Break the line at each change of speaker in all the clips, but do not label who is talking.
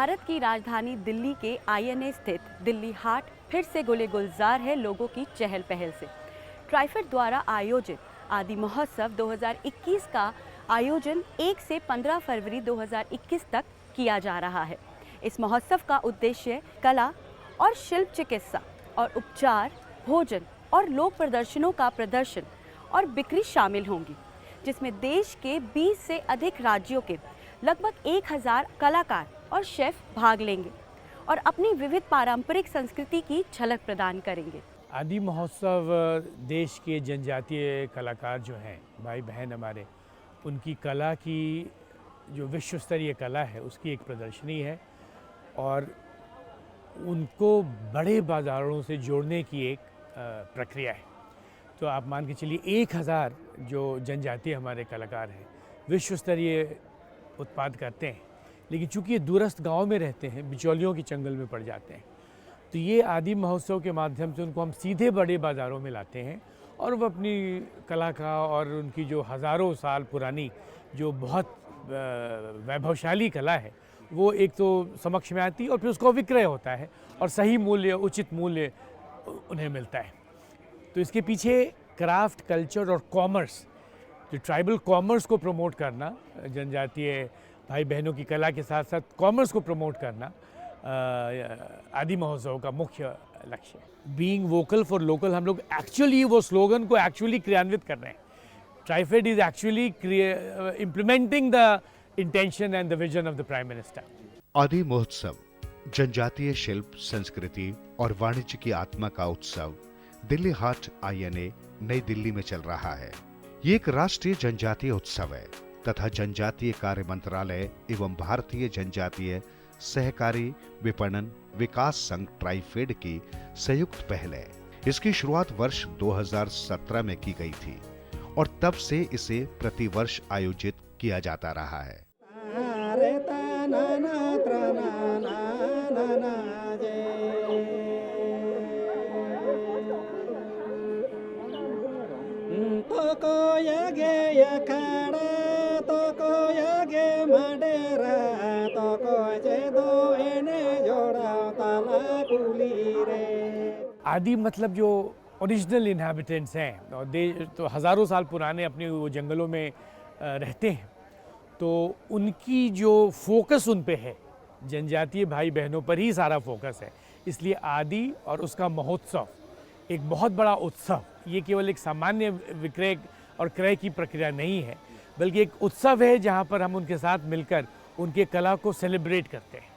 भारत की राजधानी दिल्ली के आईएनए स्थित दिल्ली हाट फिर से गुले गुलजार है लोगों की चहल पहल से। ट्राइफेड द्वारा आयोजित आदि महोत्सव 2021 का आयोजन 1 से 15 फरवरी 2021 तक किया जा रहा है। इस महोत्सव का उद्देश्य कला और शिल्प, चिकित्सा और उपचार, भोजन और लोक प्रदर्शनों का प्रदर्शन और बिक्री शामिल होंगी, जिसमें देश के 20 से अधिक राज्यों के लगभग 1000 कलाकार और शेफ भाग लेंगे और अपनी विविध पारंपरिक संस्कृति की झलक प्रदान करेंगे।
आदि महोत्सव देश के जनजातीय कलाकार जो हैं, भाई बहन हमारे, उनकी कला की जो विश्व स्तरीय कला है उसकी एक प्रदर्शनी है और उनको बड़े बाज़ारों से जोड़ने की एक प्रक्रिया है। तो आप मान के चलिए 1000 जो जनजातीय हमारे कलाकार हैं विश्व स्तरीय उत्पाद करते हैं, लेकिन चूंकि ये दूरस्थ गांव में रहते हैं, बिचौलियों की चंगल में पड़ जाते हैं, तो ये आदि महोत्सव के माध्यम से उनको हम सीधे बड़े बाज़ारों में लाते हैं और वो अपनी कला का और उनकी जो हज़ारों साल पुरानी जो बहुत वैभवशाली कला है वो एक तो समक्ष में आती है और फिर उसका विक्रय होता है और सही मूल्य, उचित मूल्य उन्हें मिलता है। तो इसके पीछे क्राफ्ट, कल्चर और कॉमर्स, जो ट्राइबल कॉमर्स को प्रमोट करना, जनजातीय भाई बहनों की कला के साथ साथ कॉमर्स को प्रमोट करना आदि महोत्सव का मुख्य लक्ष्य है। बीइंग वोकल फॉर लोकल, हम लोग एक्चुअली वो स्लोगन को एक्चुअली क्रियान्वित कर रहे हैं। TRIFED is actually implementing the intention and the vision of the prime minister.
आदि महोत्सव जनजातीय शिल्प, संस्कृति और वाणिज्य की आत्मा का उत्सव दिल्ली हाट आईएनए नई दिल्ली में चल रहा है। ये एक राष्ट्रीय जनजातीय उत्सव है तथा जनजातीय कार्य मंत्रालय एवं भारतीय जनजातीय सहकारी विपणन विकास संघ ट्राइफेड की संयुक्त पहल है। इसकी शुरुआत वर्ष 2017 में की गई थी और तब से इसे प्रतिवर्ष आयोजित किया जाता रहा है।
आदि मतलब जो ओरिजिनल इन्हाबिटेंट्स हैं और तो हज़ारों साल पुराने अपने वो जंगलों में रहते हैं, तो उनकी जो फोकस उन पे है, जनजातीय भाई बहनों पर ही सारा फोकस है। इसलिए आदि और उसका महोत्सव एक बहुत बड़ा उत्सव, ये केवल एक सामान्य विक्रय और क्रय की प्रक्रिया नहीं है, बल्कि एक उत्सव है जहाँ पर हम उनके साथ मिलकर उनके कला को सेलिब्रेट करते हैं।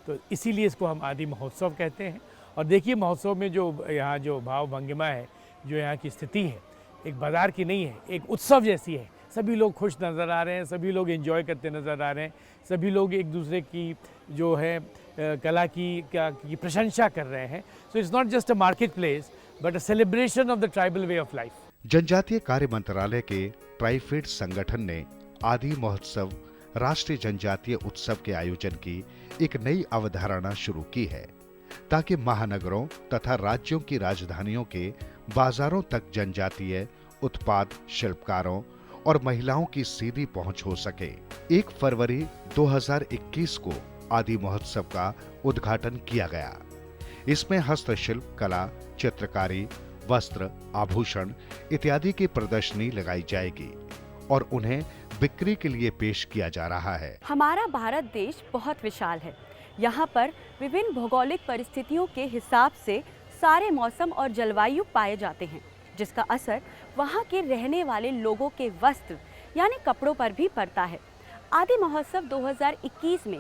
तो इसीलिए इसको हम आदि महोत्सव कहते हैं। और देखिए महोत्सव में जो यहाँ जो भाव भंगिमा है, जो यहाँ की स्थिति है, एक बाज़ार की नहीं है, एक उत्सव जैसी है। सभी लोग खुश नज़र आ रहे हैं, सभी लोग एंजॉय करते नज़र आ रहे हैं, सभी लोग एक दूसरे की जो है कला की प्रशंसा कर रहे हैं। So it's not just a market place but a celebration of the tribal way of life.
जनजातीय कार्य मंत्रालय के ट्राइफेड संगठन ने आदि महोत्सव राष्ट्रीय जनजातीय उत्सव के आयोजन की एक नई अवधारणा शुरू की है ताकि महानगरों तथा राज्यों की राजधानियों के बाजारों तक जनजातीय उत्पाद, शिल्पकारों और महिलाओं की सीधी पहुंच हो सके। 1 फरवरी 2021 को आदि महोत्सव का उद्घाटन किया गया। इसमें हस्तशिल्प, कला, चित्रकारी, वस्त्र, आभूषण इत्यादि की प्रदर्शनी लगाई जाएगी और उन्हें बिक्री के लिए पेश किया जा रहा है।
हमारा भारत देश बहुत विशाल है। यहाँ पर विभिन्न भौगोलिक परिस्थितियों के हिसाब से सारे मौसम और जलवायु पाए जाते हैं, जिसका असर वहाँ के रहने वाले लोगों के वस्त्र यानी कपड़ों पर भी पड़ता है। आदि महोत्सव 2021 में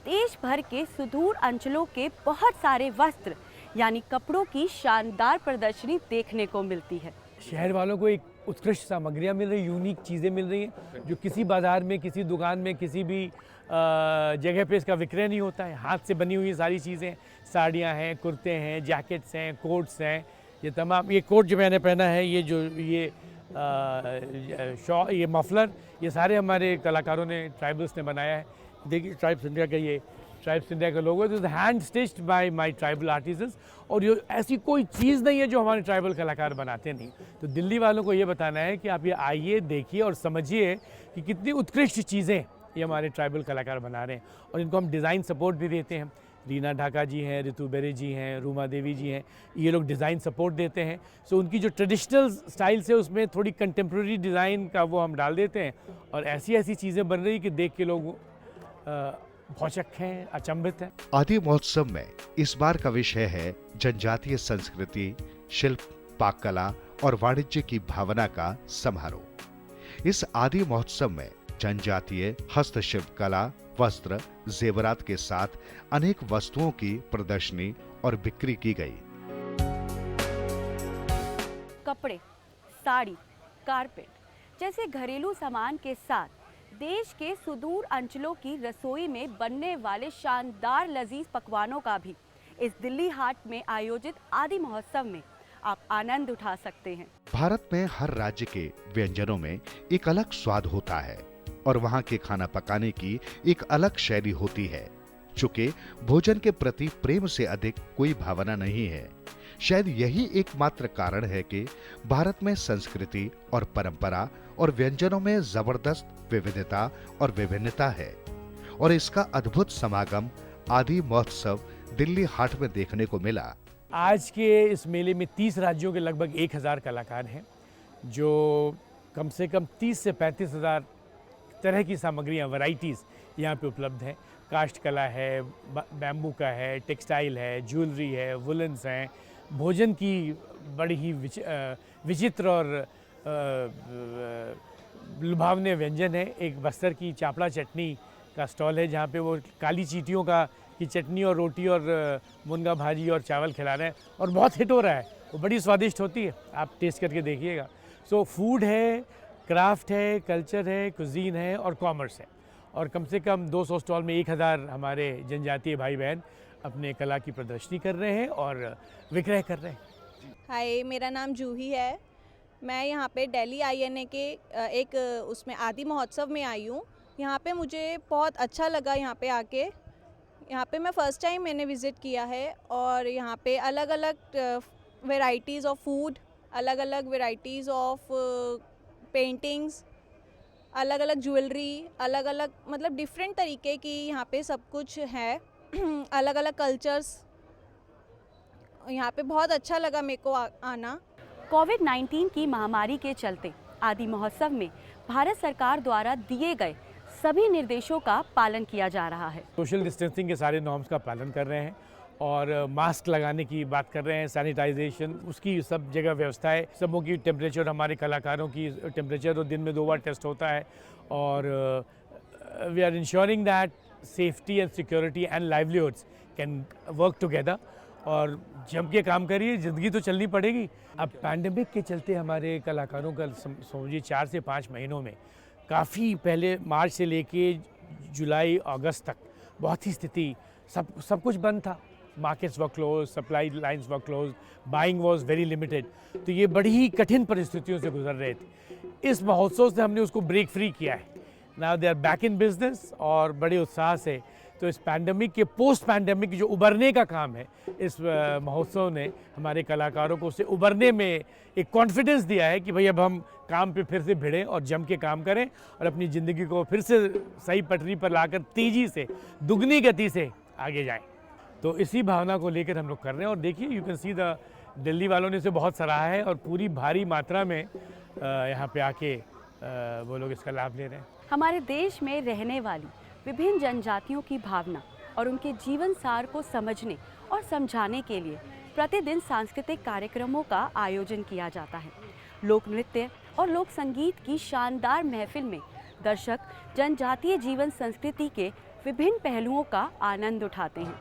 देश भर के सुदूर अंचलों के बहुत सारे वस्त्र यानी कपड़ों की शानदार प्रदर्शनी देखने को मिलती है।
शहर वालों को एक उत्कृष्ट सामग्रियाँ मिल रही, यूनिक चीज़ें मिल रही हैं जो किसी बाज़ार में, किसी दुकान में, किसी भी जगह पे इसका विक्रय नहीं होता है। हाथ से बनी हुई सारी चीज़ें, साड़ियाँ हैं, कुर्ते हैं, जैकेट्स हैं, कोट्स हैं, ये तमाम, ये कोट जो मैंने पहना है, ये जो ये मफलर, ये सारे हमारे कलाकारों ने, ट्राइबल्स ने बनाया है। देखिए ट्राइब्स इंडिया का, ये ट्राइब्स इंडिया का लोगो है, hand stitched by my tribal artisans. और ये ऐसी कोई चीज़ नहीं है जो हमारे ट्राइबल कलाकार बनाते नहीं। तो दिल्ली वालों को ये बताना है कि आप ये आइए, देखिए और समझिए कि कितनी उत्कृष्ट चीज़ें ये हमारे ट्राइबल कलाकार बना रहे हैं और इनको हम डिज़ाइन सपोर्ट भी देते हैं। रीना ढाका जी हैं, ऋतु बेरे जी हैं, रूमा देवी जी हैं, ये लोग डिज़ाइन सपोर्ट देते हैं। सो उनकी जो ट्रेडिशनल स्टाइल से उसमें थोड़ी कंटेम्प्रेरी डिज़ाइन का वो हम डाल देते हैं और ऐसी ऐसी चीज़ें बन रही कि देख के लोग भौचक हैं, अचंभित हैं।
आदि महोत्सव में इस बार का विषय है जनजातीय संस्कृति, शिल्प, पाक कला और वाणिज्य की भावना का समारोह। इस आदि महोत्सव में जनजातीय हस्तशिल्प कला, वस्त्र, जेवरात के साथ अनेक वस्तुओं की प्रदर्शनी और बिक्री की गई।
कपड़े, साड़ी, कारपेट जैसे घरेलू सामान के साथ देश के सुदूर अंचलों की रसोई में बनने वाले शानदार लजीज पकवानों का भी इस दिल्ली हाट में आयोजित आदि महोत्सव में आप आनंद उठा सकते हैं।
भारत में हर राज्य के व्यंजनों में एक अलग स्वाद होता है और वहाँ के खाना पकाने की एक अलग शैली होती है। चूंकि भोजन के प्रति प्रेम से अधिक कोई भावना नहीं है, शायद यही एकमात्र कारण है कि भारत में संस्कृति और परंपरा और व्यंजनों में जबरदस्त विविधता और विभिन्नता है और इसका अद्भुत समागम आदि महोत्सव दिल्ली हाट में देखने को मिला।
आज के इस मेले में 30 राज्यों के लगभग 1000 कलाकार हैं जो कम से कम 30 से 35 हज़ार तरह की सामग्रियाँ, वैरायटीज़ यहाँ पे उपलब्ध हैं। काष्ठ कला है, बैम्बू का है, टेक्सटाइल है, ज्वेलरी है, वुलन्स हैं, भोजन की बड़ी ही विचित्र और लुभावने व्यंजन है। एक बस्तर की चापड़ा चटनी का स्टॉल है जहाँ पे वो काली चींटियों की चटनी और रोटी और मुनगा भाजी और चावल खिला रहे हैं और बहुत हिट हो रहा है। वो बड़ी स्वादिष्ट होती है, आप टेस्ट करके देखिएगा। सो फूड है, क्राफ्ट है, कल्चर है, कुजीन है और कॉमर्स है और कम से कम 200 स्टॉल में 1000 हमारे जनजातीय भाई बहन अपने कला की प्रदर्शनी कर रहे हैं और विक्रय कर रहे हैं।
हाय, मेरा नाम जूही है। मैं यहाँ पे दिल्ली आईएनए के एक उसमें आदि महोत्सव में आई हूँ। यहाँ पे मुझे बहुत अच्छा लगा यहाँ पे आके। यहाँ पे मैं फ़र्स्ट टाइम मैंने विज़िट किया है और यहाँ पे अलग अलग वेराइटीज़ ऑफ फूड, अलग अलग वेराइटीज़ ऑफ पेंटिंग्स, अलग अलग ज्वेलरी, अलग अलग मतलब डिफरेंट तरीके की यहाँ पे सब कुछ है। अलग अलग कल्चर्स, यहाँ पे बहुत अच्छा लगा मेरे को आना।
कोविड-19 की महामारी के चलते आदि महोत्सव में भारत सरकार द्वारा दिए गए सभी निर्देशों का पालन किया जा रहा है।
सोशल डिस्टेंसिंग के सारे नॉर्म्स का पालन कर रहे हैं और मास्क लगाने की बात कर रहे हैं, सैनिटाइजेशन उसकी सब जगह व्यवस्था है। सबों की टेम्परेचर, हमारे कलाकारों की टेम्परेचर तो दिन में 2 बार टेस्ट होता है और we are ensuring that safety and security and livelihoods can work together और जम के काम करिए, ज़िंदगी तो चलनी पड़ेगी। अब पैंडेमिक के चलते हमारे कलाकारों का समझिए 4 से 5 महीनों में काफ़ी पहले मार्च से लेके जुलाई अगस्त तक बहुत ही स्थिति सब कुछ बंद था। Markets were close, supply lines were close, buying was very limited. तो ये बड़ी ही कठिन परिस्थितियों से गुजर रहे थे। इस महोत्सव से हमने उसको ब्रेक फ्री किया है। Now they are back in business और बड़े उत्साह से। तो इस पैंडेमिक के पोस्ट पैंडेमिक जो उबरने का काम है, इस महोत्सव ने हमारे कलाकारों को उससे उबरने में एक कॉन्फिडेंस दिया है कि भाई अब हम काम पे फिर से भिड़ें और जम के काम करें और अपनी ज़िंदगी को फिर से सही पटरी पर लाकर तेज़ी से, दुगनी गति से आगे जाएं। तो इसी भावना को लेकर हम लोग कर रहे हैं और देखिए you can see the Delhi वालों ने इसे बहुत सराहा है और पूरी भारी मात्रा में यहाँ पे आके वो लोग इसका लाभ ले रहे हैं।
हमारे देश में रहने वाली विभिन्न जनजातियों की भावना और उनके जीवन सार को समझने और समझाने के लिए प्रतिदिन सांस्कृतिक कार्यक्रमों का आयोजन किया जाता है। लोक नृत्य और लोक संगीत की शानदार महफिल में दर्शक जनजातीय जीवन संस्कृति के विभिन्न पहलुओं का आनंद उठाते हैं।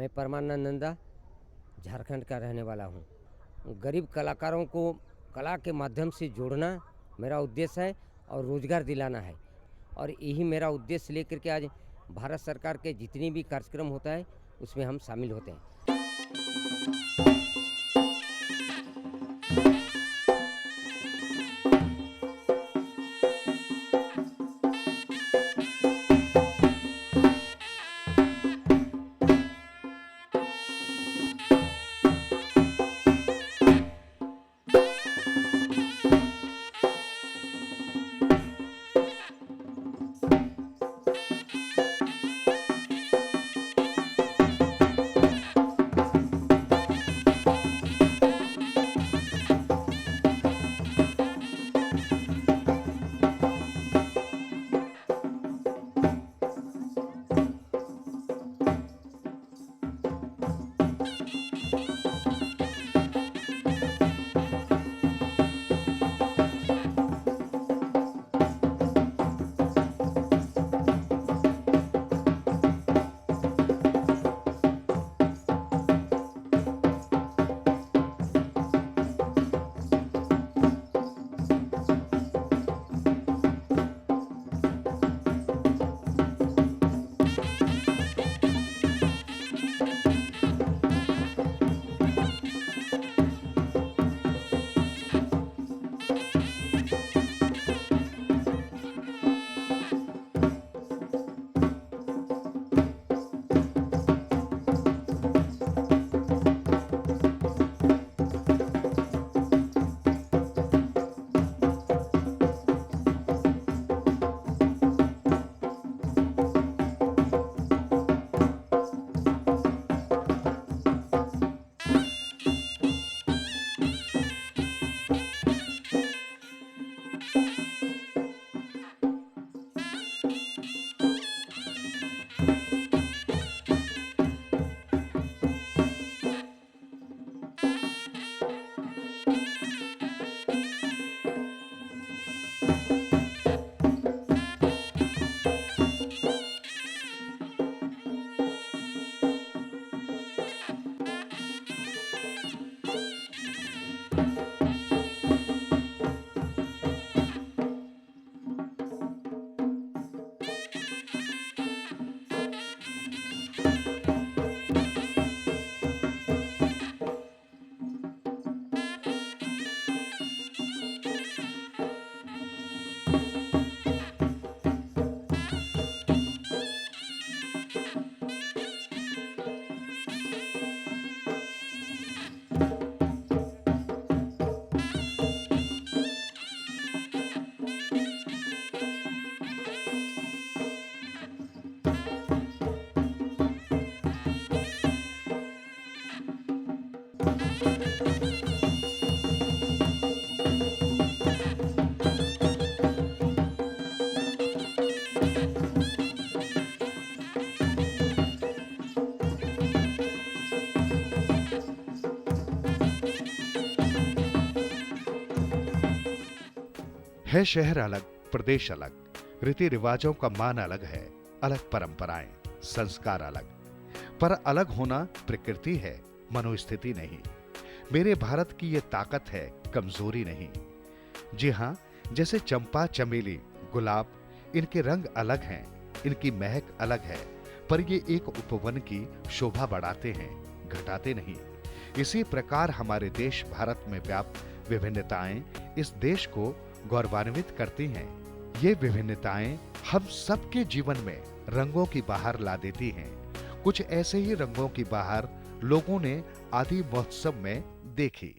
मैं परमानंद नंदा झारखंड का रहने वाला हूँ। गरीब कलाकारों को कला के माध्यम से जोड़ना मेरा उद्देश्य है और रोज़गार दिलाना है, और यही मेरा उद्देश्य लेकर के आज भारत सरकार के जितनी भी कार्यक्रम होता है उसमें हम शामिल होते हैं।
है शहर अलग, प्रदेश अलग, रीति रिवाजों का मान अलग है, अलग परंपराएं, संस्कार अलग, पर अलग होना प्रकृति है, मनोस्थिति नहीं। मेरे भारत की ये ताकत है, कमजोरी नहीं। जी हां, जैसे चंपा, चमेली, गुलाब, इनके रंग अलग हैं, इनकी महक अलग है, पर ये एक उपवन की शोभा बढ़ाते हैं, घटाते नहीं। इसी प्रकार हमारे देश भारत में व्याप्त विभिन्नताएं इस देश को गौरवान्वित करती हैं। ये विभिन्नताएं हम सबके जीवन में रंगों की बहार ला देती हैं। कुछ ऐसे ही रंगों की बहार लोगों ने आदि महोत्सव में देखी।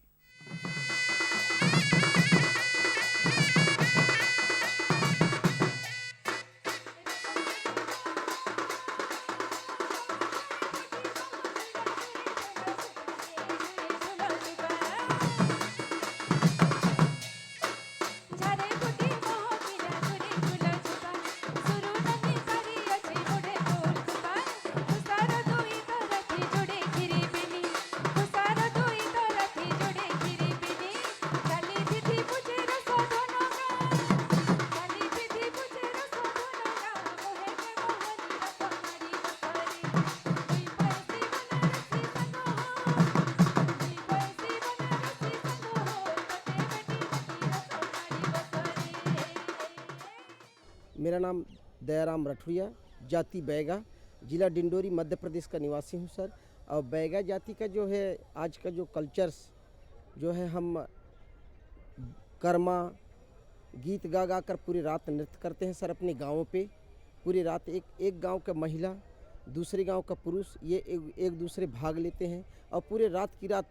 मेरा नाम दयाराम रठुरिया, जाति बैगा, जिला डिंडोरी, मध्य प्रदेश का निवासी हूँ सर। और बैगा जाति का जो है आज का जो कल्चर्स जो है, हम कर्मा गीत गा गा कर पूरी रात नृत्य करते हैं सर अपने गाँवों पे। पूरी रात एक गांव का महिला दूसरे गांव का पुरुष ये एक दूसरे भाग लेते हैं और पूरे रात की रात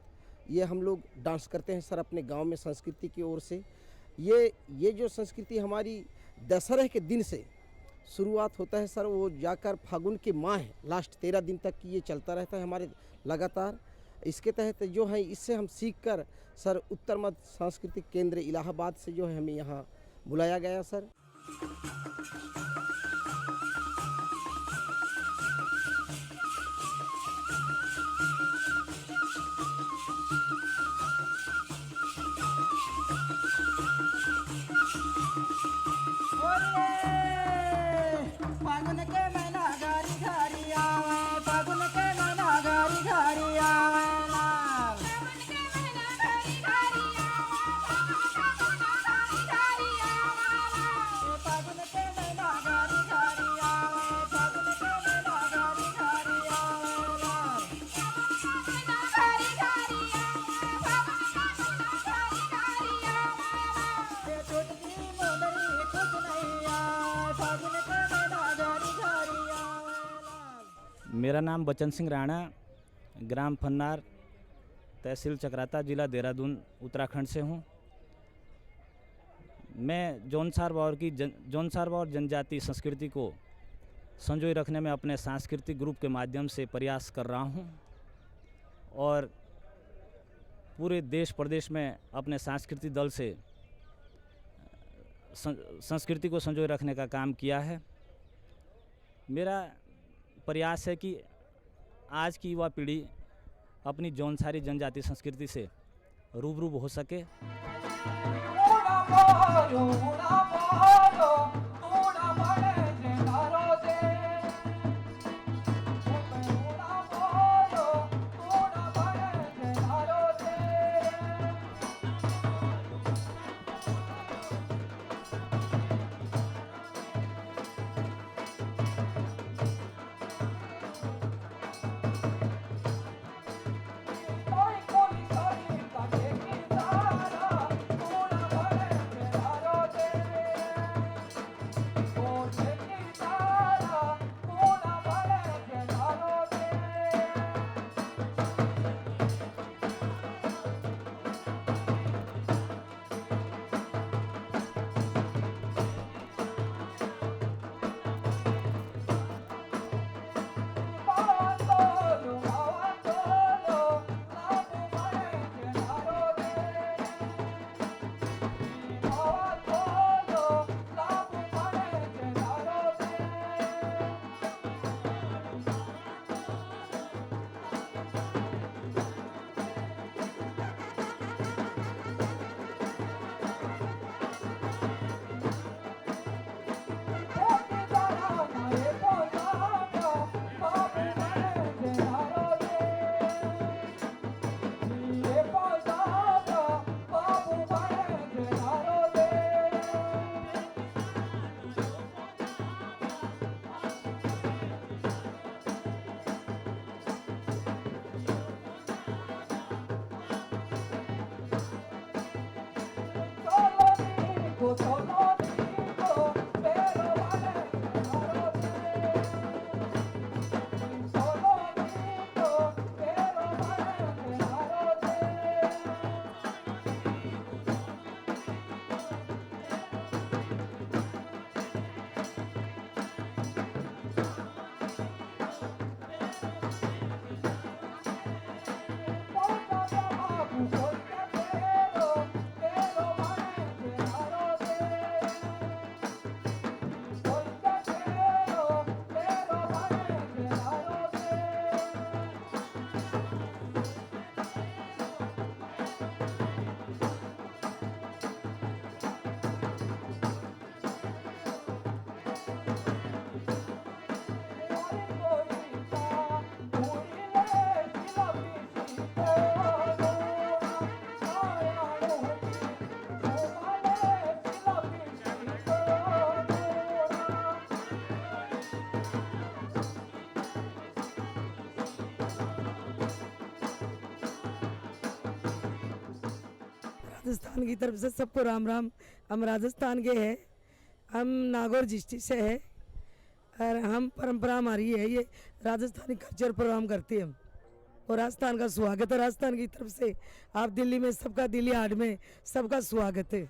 ये हम लोग डांस करते हैं सर अपने गांव में संस्कृति की ओर से। ये जो संस्कृति हमारी दशहरे के दिन से शुरुआत होता है सर, वो जाकर फागुन के माह है लास्ट 13 दिन तक ये चलता रहता है हमारे लगातार। इसके तहत जो है इससे हम सीख कर सर उत्तर मध्य सांस्कृतिक केंद्र इलाहाबाद से जो है हमें यहाँ बुलाया गया सर।
मेरा नाम बचन सिंह राणा, ग्राम फन्नार, तहसील चक्राता, जिला देहरादून, उत्तराखंड से हूँ। मैं जौनसार बावर जनजाति संस्कृति को संजोए रखने में अपने सांस्कृतिक ग्रुप के माध्यम से प्रयास कर रहा हूँ और पूरे देश प्रदेश में अपने सांस्कृतिक दल से संस्कृति को संजोए रखने का काम किया है। मेरा प्रयास है कि आज की युवा पीढ़ी अपनी जौनसारी जनजाति संस्कृति से रूबरू हो सके।
राजस्थान की तरफ से सबको राम राम। हम राजस्थान के हैं, हम नागौर डिस्ट्रिक्ट से है और हम परंपरा हमारी है ये राजस्थानी कल्चर प्रोग्राम करते हैं हम। और राजस्थान का स्वागत है राजस्थान की तरफ से। आप दिल्ली में सबका, दिल्ली हाट में सबका स्वागत है।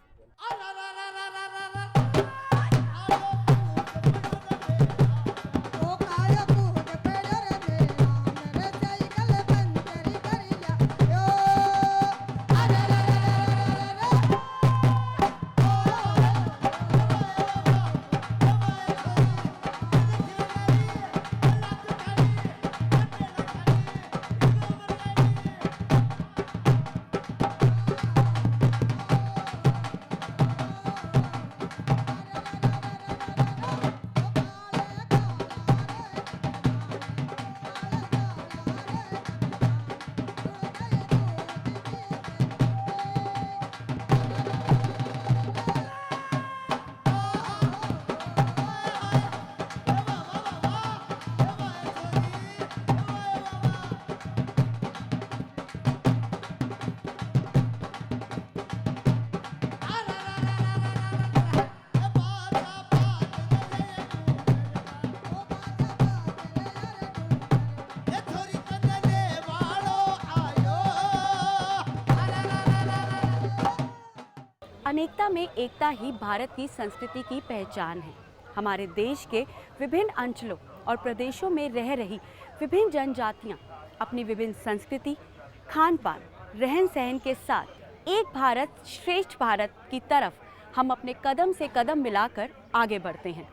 अनेकता में एकता ही भारत की संस्कृति की पहचान है। हमारे देश के विभिन्न अंचलों और प्रदेशों में रह रही विभिन्न जनजातियां अपनी विभिन्न संस्कृति, खान पान, रहन सहन के साथ एक भारत श्रेष्ठ भारत की तरफ हम अपने कदम से कदम मिलाकर आगे बढ़ते हैं।